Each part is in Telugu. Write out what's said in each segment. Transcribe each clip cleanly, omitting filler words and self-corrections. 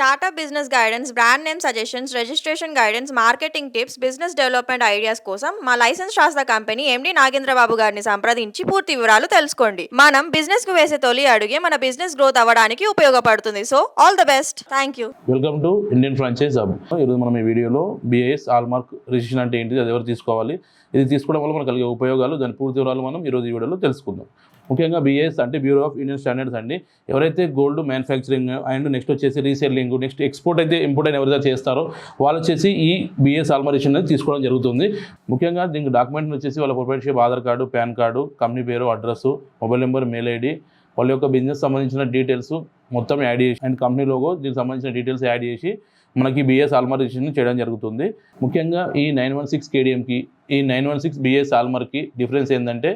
Startup business guidance, brand name suggestions, registration guidance, marketing tips, business development ideas కోసం మా లైసెన్స్ శాస్త్ర కంపెనీ ఎండి నాగేంద్రబాబు గారిని సంప్రదించి పూర్తి వివరాలు తెలుసుకోండి. మనం బిజినెస్ కు వేసే తొలి అడుగే మన బిజినెస్ గ్రోత్ అవ్వడానికి ఉపయోగపడుతుంది. So all the best. Thank you. Welcome to Indian franchise hub. ఈరోజు మనం ఈ వీడియోలో BIS హాల్మార్క్ రిజిస్ట్రేషన్ అంటే ఏంటిది, అది ఎవరు తీసుకోవాలి, ఇది తీసుకోవడం వల్ల మనకు కలిగే ఉపయోగాలు, దాని పూర్తి వివరాలు మనం ఈరోజు ఈ వీడియోలో తెలుసుకుందాం. ముఖ్యంగా BIS అంటే బ్యూరో ఆఫ్ ఇండియన్ స్టాండర్డ్స్ అండి. ఎవరైతే గోల్డ్ మ్యానుఫ్యాక్చరింగ్ అండ్ నెక్స్ట్ వచ్చేసి రీసేలింగ్, నెక్స్ట్ ఎక్స్పోర్ట్ అయితే ఇంపోర్ట్ అయిన ఎవరైతే చేస్తారో వాళ్ళు వచ్చేసి ఈ BIS హాల్మార్క్ రిజిస్ట్రేషన్ అనేది తీసుకోవడం జరుగుతుంది. ముఖ్యంగా దీనికి డాక్యుమెంట్ వచ్చేసి వాళ్ళ proprietorship Aadhaar card, PAN card, company పేరు, address, mobile number, mail ID, వాళ్ళ యొక్క బిజినెస్ సంబంధించిన డీటెయిల్స్ మొత్తం యాడ్ చేసి అండ్ కంపెనీ లోగో దీనికి సంబంధించిన డీటెయిల్స్ యాడ్ చేసి మనకి BIS హాల్మార్క్ రిజిస్ట్రేషన్ చేయడం జరుగుతుంది. ముఖ్యంగా ఈ 916 KDMకి ఈ 916 BIS హాల్మార్క్కి డిఫరెన్స్ ఏంటంటే,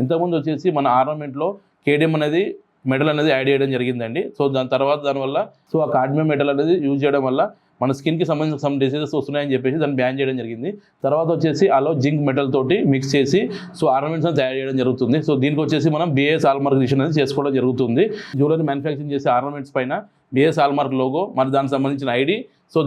ఇంతకుముందు వచ్చేసి మన ఆర్నమెంట్లో KDM అనేది మెటల్ అనేది యాడ్ చేయడం జరిగిందండి. సో దానివల్ల ఆ కాడ్మియం మెటల్ అనేది యూజ్ చేయడం వల్ల మన స్కిన్కి సంబంధించిన సమ్ డిసీజెస్ వస్తున్నాయని చెప్పేసి దాన్ని బ్యాన్ చేయడం జరిగింది. తర్వాత వచ్చేసి అలో జింక్ మెటల్ తోటి మిక్స్ చేసి ఆర్నమెంట్స్ తయారు చేయడం జరుగుతుంది. సో దీనికి వచ్చేసి మనం BIS హాల్మార్క్ రిజిస్ట్రేషన్ అనేది చేసుకోవడం జరుగుతుంది. జ్యువెలరీ మ్యానుఫ్యాక్చరింగ్ చేసే ఆర్నమెంట్స్ పైన BIS హాల్మార్క్ లోగో, మరి దానికి సంబంధించిన ఐడి,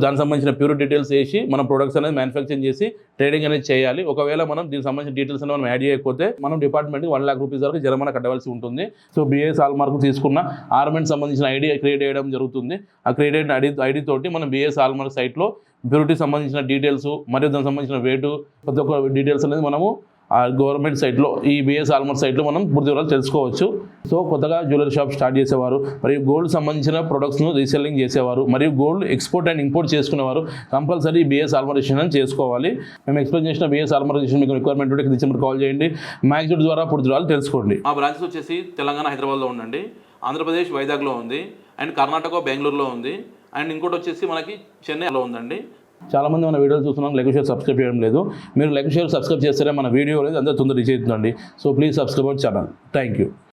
దానికి సంబంధించిన ప్యూర్ డీటెయిల్స్ వేసి మనం ప్రొడక్ట్స్ అనేది మ్యానుఫ్యాక్చరింగ్ చేసి ట్రేడింగ్ అనేది చేయాలి. ఒకవేళ మనం దీనికి సంబంధించిన డీటెయిల్స్ అనేది మనం యాడ్ చేయకపోతే మనం డిపార్ట్మెంట్కి 1 lakh రూపీస్ వరకు జరిమానా కట్టవలసి ఉంటుంది. BIS హాల్మార్క్ తీసుకున్న ఆర్నమెంట్ సంబంధించిన ఐడి క్రియేట్ చేయడం జరుగుతుంది. ఆ క్రియేట్ అయిన ఐడి తోటి మనం BIS హాల్మార్క్ సైట్లో ప్యూరిటీ సంబంధించిన డీటెయిల్స్ మరియు దానికి సంబంధించిన వెయిట్, ప్రతి ఒక్క డీటెయిల్స్ అనేది మనము ఆ గవర్నమెంట్ సైట్లో ఈ BIS హాల్మార్క్ సైట్లో మనం పూర్తి వివరాలు తెలుసుకోవచ్చు. కొత్తగా జ్యువెలరీ షాప్ స్టార్ట్ చేసేవారు, మరియు గోల్డ్ సంబంధించిన ప్రొడక్ట్స్ను రీసెల్లింగ్ చేసేవారు, మరియు గోల్డ్ ఎక్స్పోర్ట్ అండ్ ఇంపోర్ట్ చేసుకునేవారు కంపల్సరీ BIS హాల్మార్క్ రిజిస్ట్రేషన్ చేసుకోవాలి. మేము ఎక్స్ప్లెయిన్ చేసిన BIS హాల్మార్క్ రిజిస్ట్రేషన్ మీకు రిక్వైర్మెంట్ ఉంటే డిసెంబర్ కాల్ చేయండి. మ్యాగ్జిట్ ద్వారా పూర్తి వివరాలు తెలుసుకోండి. మా బ్రాంచెస్ వచ్చేసి తెలంగాణ, హైదరాబాద్లో ఉందండి, ఆంధ్రప్రదేశ్ వైజాగ్లో ఉంది, అండ్ కర్ణాటక బెంగళూరులో ఉంది, అండ్ ఇంకోటి వచ్చేసి మనకి చెన్నైలో ఉందండి. చాలామంది మన వీడియోలు చూస్తున్నాం, లైక్ షేర్ సబ్స్క్రైబ్ చేయడం లేదు. మీరు లైక్ షేర్ సబ్స్క్రైబ్ చేస్తేనే మన వీడియో అనేది అందరూ తొందరగా రీచ్ అవుతుందండి. So please subscribe our channel. Thank you.